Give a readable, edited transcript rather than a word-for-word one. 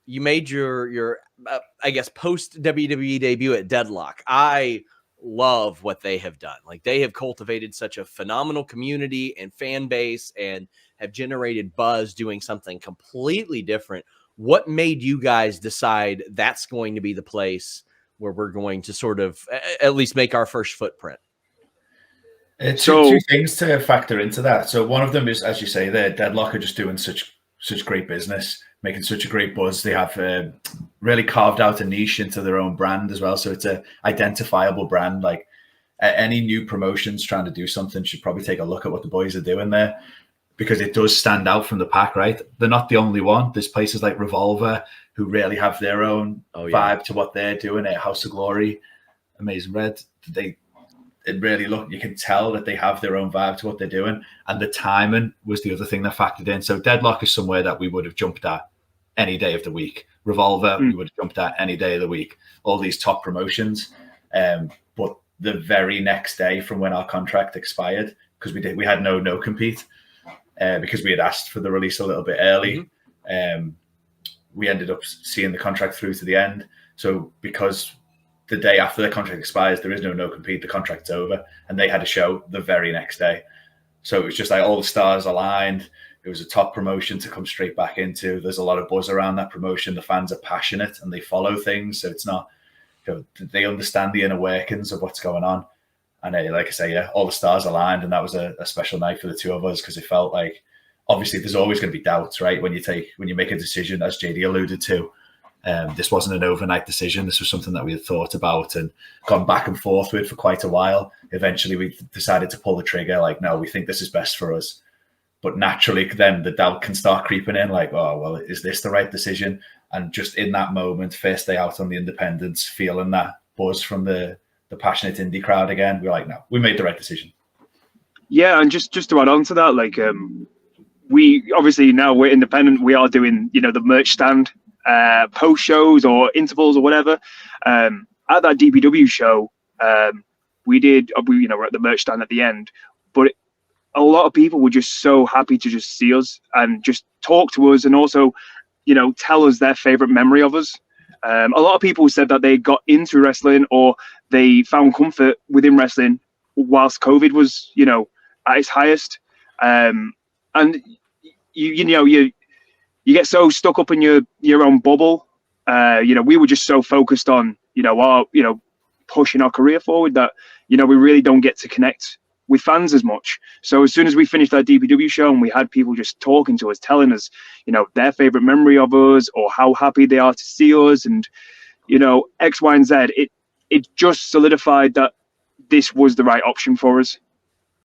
you made your I guess post WWE debut at Deadlock. I love what they have done. Like, they have cultivated such a phenomenal community and fan base and have generated buzz doing something completely different. What made you guys decide that's going to be the place where we're going to sort of at least make our first footprint? Two things to factor into that. So one of them is, as you say, Deadlock are just doing such great business, making such a great buzz. They have really carved out a niche into their own brand as well. So it's a identifiable brand. Like, any new promotions trying to do something should probably take a look at what the boys are doing there, because it does stand out from the pack, right? They're not the only one. There's places like Revolver who really have their own vibe to what they're doing at House of Glory, Amazing Red. You can tell that they have their own vibe to what they're doing. And the timing was the other thing that factored in. So Deadlock is somewhere that we would have jumped at any day of the week. Revolver, we would have jumped at any day of the week. All these top promotions. But the very next day from when our contract expired, because we had no compete, because we had asked for the release a little bit early. We ended up seeing the contract through to the end. So because the day after the contract expires, there is no compete, the contract's over, and they had a show the very next day. So it was just like all the stars aligned. It was a top promotion to come straight back into. There's a lot of buzz around that promotion. The fans are passionate and they follow things. So it's not, they understand the inner workings of what's going on. And like I say, all the stars aligned, and that was a special night for the two of us, because it felt like, obviously there's always going to be doubts, right? When you make a decision, as JD alluded to, this wasn't an overnight decision. This was something that we had thought about and gone back and forth with for quite a while. Eventually we decided to pull the trigger, like, no, we think this is best for us. But naturally then the doubt can start creeping in, like, oh, well, is this the right decision? And just in that moment, first day out on the independents, feeling that buzz from the passionate indie crowd again, we're like, no, we made the right decision. Yeah, and just to add on to that, like, we obviously, now we're independent, we are doing, the merch stand, post shows or intervals or whatever. At that DPW show, we're at the merch stand at the end, but a lot of people were just so happy to just see us and just talk to us, and also, tell us their favorite memory of us. A lot of people said that they got into wrestling or they found comfort within wrestling whilst COVID was, at its highest. And you get so stuck up in your own bubble. We were just so focused on, our, pushing our career forward that, we really don't get to connect with fans as much. So as soon as we finished that DPW show and we had people just talking to us, telling us, their favorite memory of us or how happy they are to see us and, X, Y, and Z, it just solidified that this was the right option for us.